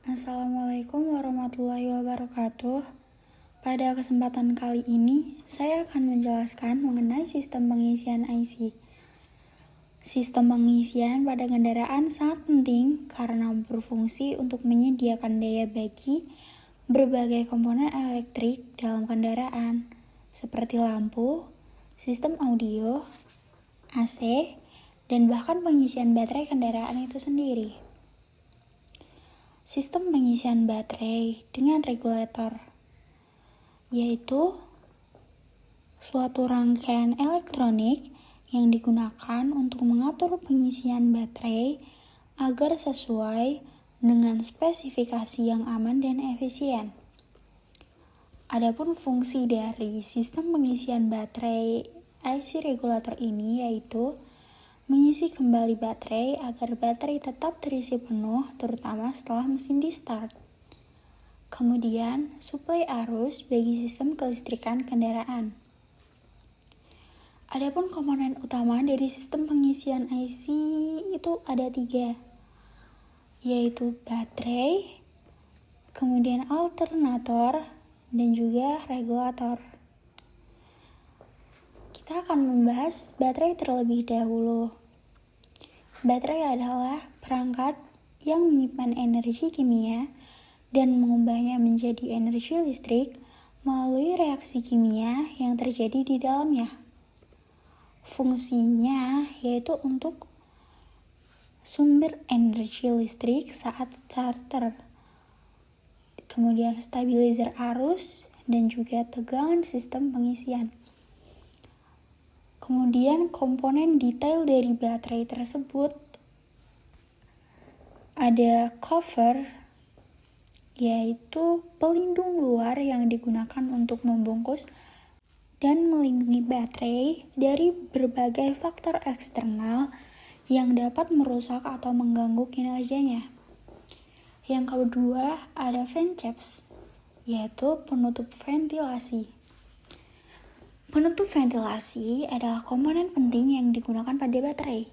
Assalamualaikum warahmatullahi wabarakatuh. Pada kesempatan kali ini, saya akan menjelaskan mengenai sistem pengisian IC. Sistem pengisian pada kendaraan sangat penting karena berfungsi untuk menyediakan daya bagi berbagai komponen elektrik dalam kendaraan, seperti lampu, sistem audio, AC, dan bahkan pengisian baterai kendaraan itu sendiri. Sistem pengisian baterai dengan regulator, yaitu suatu rangkaian elektronik yang digunakan untuk mengatur pengisian baterai agar sesuai dengan spesifikasi yang aman dan efisien. Adapun fungsi dari sistem pengisian baterai IC regulator ini yaitu mengisi kembali baterai agar baterai tetap terisi penuh, terutama setelah mesin di-start. Kemudian, suplai arus bagi sistem kelistrikan kendaraan. Adapun komponen utama dari sistem pengisian IC itu ada 3, yaitu baterai, kemudian alternator, dan juga regulator. Kita akan membahas baterai terlebih dahulu. Baterai adalah perangkat yang menyimpan energi kimia dan mengubahnya menjadi energi listrik melalui reaksi kimia yang terjadi di dalamnya. Fungsinya yaitu untuk sumber energi listrik saat starter, kemudian stabilizer arus, dan juga tegangan sistem pengisian. Kemudian komponen detail dari baterai tersebut ada cover, yaitu pelindung luar yang digunakan untuk membungkus dan melindungi baterai dari berbagai faktor eksternal yang dapat merusak atau mengganggu kinerjanya. Yang kedua ada vent caps, yaitu penutup ventilasi. Penutup ventilasi adalah komponen penting yang digunakan pada baterai,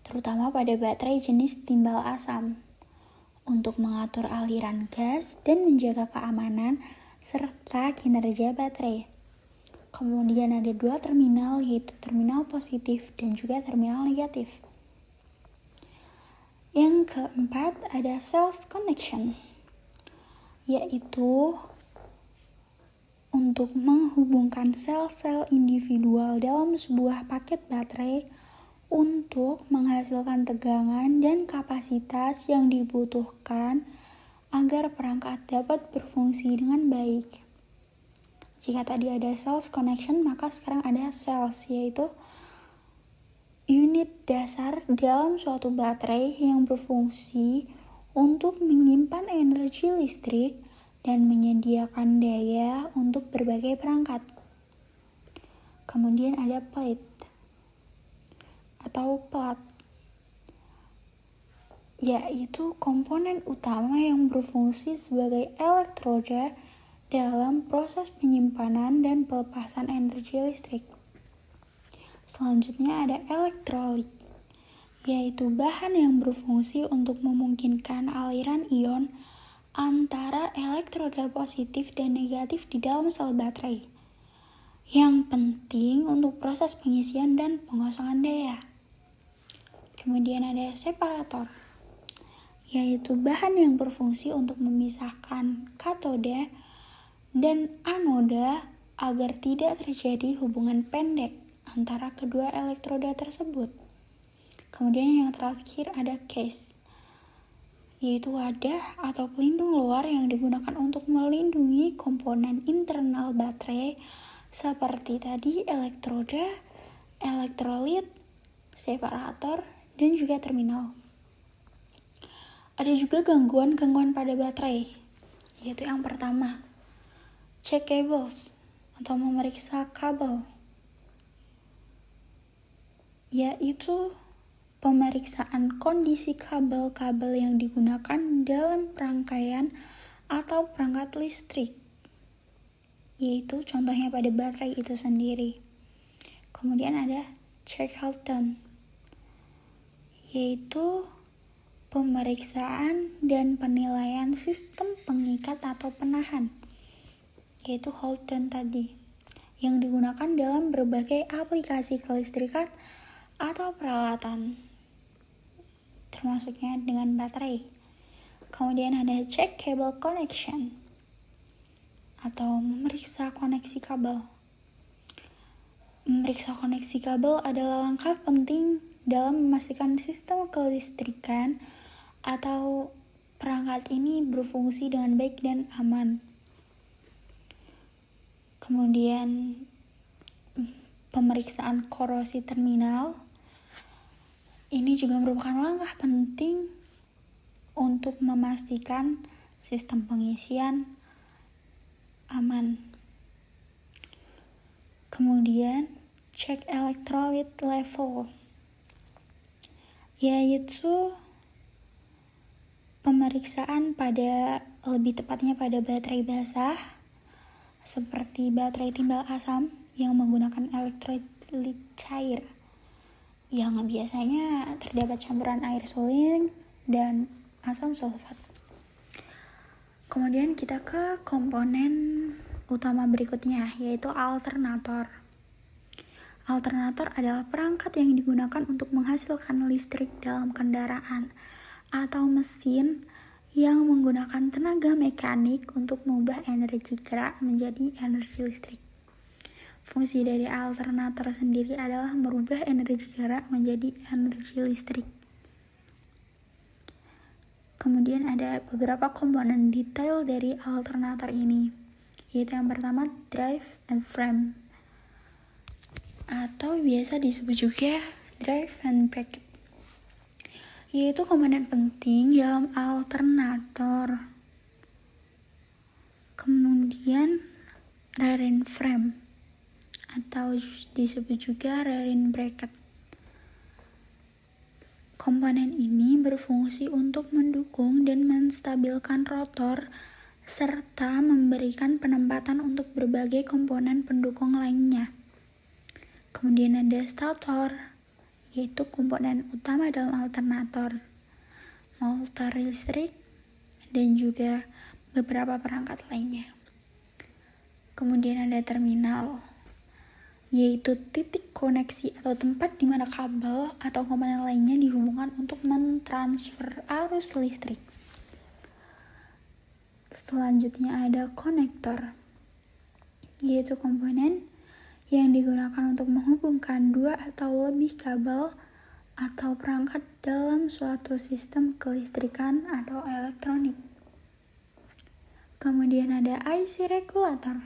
terutama pada baterai jenis timbal asam, untuk mengatur aliran gas dan menjaga keamanan serta kinerja baterai. Kemudian ada 2 terminal, yaitu terminal positif dan juga terminal negatif. Yang keempat ada cells connection, yaitu untuk menghubungkan sel-sel individual dalam sebuah paket baterai untuk menghasilkan tegangan dan kapasitas yang dibutuhkan agar perangkat dapat berfungsi dengan baik. Jika tadi ada cells connection, maka sekarang ada cells, yaitu unit dasar dalam suatu baterai yang berfungsi untuk menyimpan energi listrik dan menyediakan daya untuk berbagai perangkat. Kemudian ada plate atau plat, yaitu komponen utama yang berfungsi sebagai elektroda dalam proses penyimpanan dan pelepasan energi listrik. Selanjutnya ada elektrolit, yaitu bahan yang berfungsi untuk memungkinkan aliran ion antara elektroda positif dan negatif di dalam sel baterai, yang penting untuk proses pengisian dan pengosongan daya. Kemudian ada separator, yaitu bahan yang berfungsi untuk memisahkan katoda dan anoda agar tidak terjadi hubungan pendek antara kedua elektroda tersebut. Kemudian yang terakhir ada case, yaitu wadah atau pelindung luar yang digunakan untuk melindungi komponen internal baterai seperti tadi elektroda, elektrolit, separator, dan juga terminal. Ada juga gangguan-gangguan pada baterai, yaitu yang pertama, check cables atau memeriksa kabel, yaitu pemeriksaan kondisi kabel-kabel yang digunakan dalam rangkaian atau perangkat listrik, yaitu contohnya pada baterai itu sendiri. Kemudian ada check Halton, yaitu pemeriksaan dan penilaian sistem pengikat atau penahan, yaitu hold down tadi, yang digunakan dalam berbagai aplikasi kelistrikan atau peralatan, termasuknya dengan baterai. Kemudian ada check cable connection, atau memeriksa koneksi kabel. Memeriksa koneksi kabel adalah langkah penting dalam memastikan sistem kelistrikan atau perangkat ini berfungsi dengan baik dan aman. Kemudian pemeriksaan korosi terminal ini juga merupakan langkah penting untuk memastikan sistem pengisian aman. Kemudian cek electrolyte level, yaitu pemeriksaan lebih tepatnya pada baterai basah seperti baterai timbal asam yang menggunakan elektrolit cair yang biasanya terdapat campuran air suling dan asam sulfat. Kemudian kita ke komponen utama berikutnya, yaitu alternator. Alternator adalah perangkat yang digunakan untuk menghasilkan listrik dalam kendaraan atau mesin yang menggunakan tenaga mekanik untuk mengubah energi gerak menjadi energi listrik. Fungsi dari alternator sendiri adalah merubah energi gerak menjadi energi listrik. Kemudian ada beberapa komponen detail dari alternator ini, yaitu yang pertama drive and frame, atau biasa disebut juga drive and bracket, yaitu komponen penting dalam alternator. Kemudian rear end frame, atau disebut juga rear end bracket. Komponen ini berfungsi untuk mendukung dan menstabilkan rotor serta memberikan penempatan untuk berbagai komponen pendukung lainnya. Kemudian ada stator, yaitu komponen utama dalam alternator, motor listrik, dan juga beberapa perangkat lainnya. Kemudian ada terminal, yaitu titik koneksi atau tempat di mana kabel atau komponen lainnya dihubungkan untuk mentransfer arus listrik. Selanjutnya ada konektor, yaitu komponen yang digunakan untuk menghubungkan dua atau lebih kabel atau perangkat dalam suatu sistem kelistrikan atau elektronik. Kemudian ada IC regulator,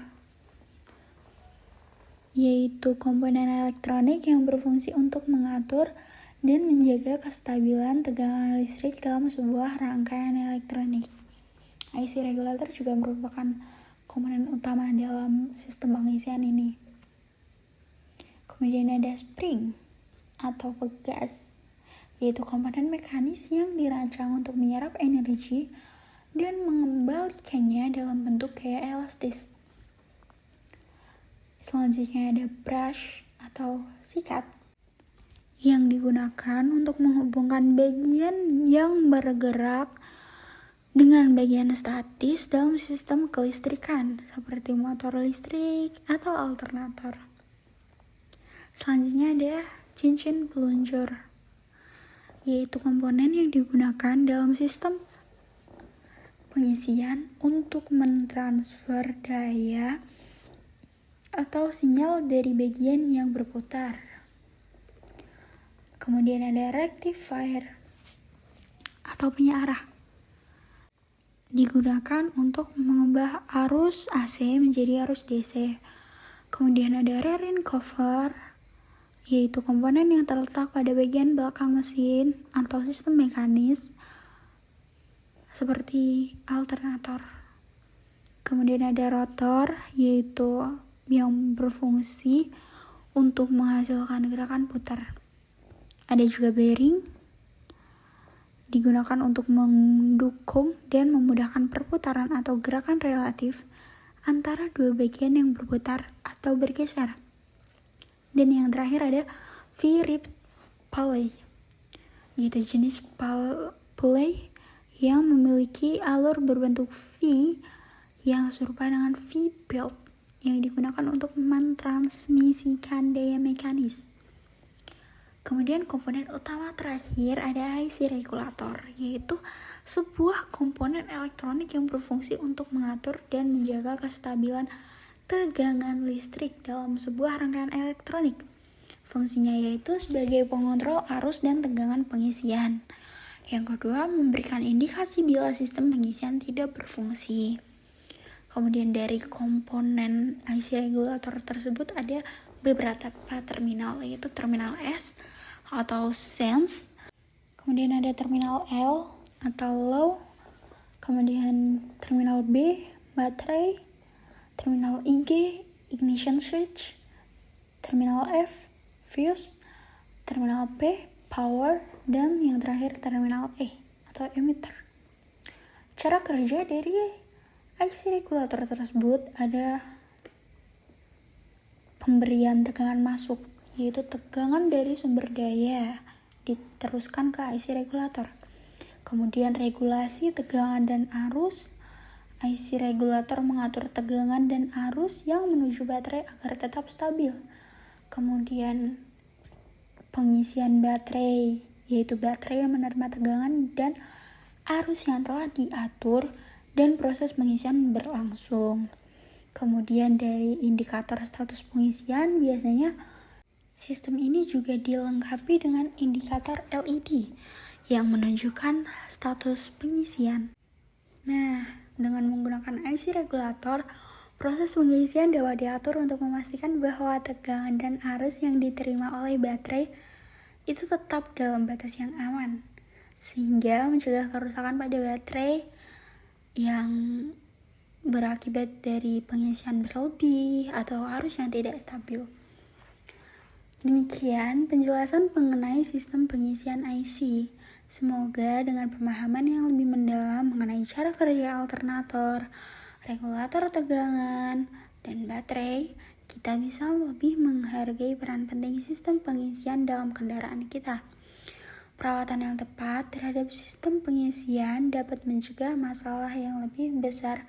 yaitu komponen elektronik yang berfungsi untuk mengatur dan menjaga kestabilan tegangan listrik dalam sebuah rangkaian elektronik. IC regulator juga merupakan komponen utama dalam sistem pengisian ini. Kemudian ada spring atau pegas, yaitu komponen mekanis yang dirancang untuk menyerap energi dan mengembalikannya dalam bentuk kayak elastis. Selanjutnya ada brush atau sikat, yang digunakan untuk menghubungkan bagian yang bergerak dengan bagian statis dalam sistem kelistrikan seperti motor listrik atau alternator. Selanjutnya ada cincin peluncur, yaitu komponen yang digunakan dalam sistem pengisian untuk mentransfer daya atau sinyal dari bagian yang berputar. Kemudian ada rectifier atau penyearah, digunakan untuk mengubah arus AC menjadi arus DC. Kemudian ada rear end cover, yaitu komponen yang terletak pada bagian belakang mesin atau sistem mekanis seperti alternator. Kemudian ada rotor, yaitu yang berfungsi untuk menghasilkan gerakan putar. Ada juga bearing, digunakan untuk mendukung dan memudahkan perputaran atau gerakan relatif antara dua bagian yang berputar atau bergeser. Dan yang terakhir ada V-rib pulley, yaitu jenis play yang memiliki alur berbentuk V yang serupa dengan V-belt yang digunakan untuk mentransmisikan daya mekanis. Kemudian komponen utama terakhir ada IC regulator, yaitu sebuah komponen elektronik yang berfungsi untuk mengatur dan menjaga kestabilan tegangan listrik dalam sebuah rangkaian elektronik. Fungsinya yaitu sebagai pengontrol arus dan tegangan pengisian. Yang kedua, memberikan indikasi bila sistem pengisian tidak berfungsi. Kemudian dari komponen IC regulator tersebut ada beberapa terminal, yaitu terminal S atau sense, kemudian ada terminal L atau low, kemudian terminal B, baterai, terminal IG, ignition switch, terminal F, fuse, terminal P, power, dan yang terakhir terminal E atau emitter. Cara kerja dari IC regulator tersebut ada pemberian tegangan masuk, yaitu tegangan dari sumber daya diteruskan ke IC regulator. Kemudian regulasi tegangan dan arus. IC regulator mengatur tegangan dan arus yang menuju baterai agar tetap stabil. Kemudian pengisian baterai, yaitu baterai yang menerima tegangan dan arus yang telah diatur dan proses pengisian berlangsung. Kemudian dari indikator status pengisian, biasanya sistem ini juga dilengkapi dengan indikator LED yang menunjukkan status pengisian. Nah, dengan menggunakan IC regulator, proses pengisian dapat diatur untuk memastikan bahwa tegangan dan arus yang diterima oleh baterai itu tetap dalam batas yang aman, sehingga mencegah kerusakan pada baterai yang berakibat dari pengisian berlebih atau arus yang tidak stabil. Demikian penjelasan mengenai sistem pengisian IC. Semoga dengan pemahaman yang lebih mendalam mengenai cara kerja alternator, regulator tegangan, dan baterai, kita bisa lebih menghargai peran penting sistem pengisian dalam kendaraan kita. Perawatan yang tepat terhadap sistem pengisian dapat mencegah masalah yang lebih besar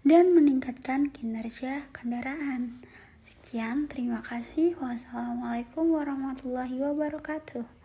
dan meningkatkan kinerja kendaraan. Sekian, terima kasih. Wassalamualaikum warahmatullahi wabarakatuh.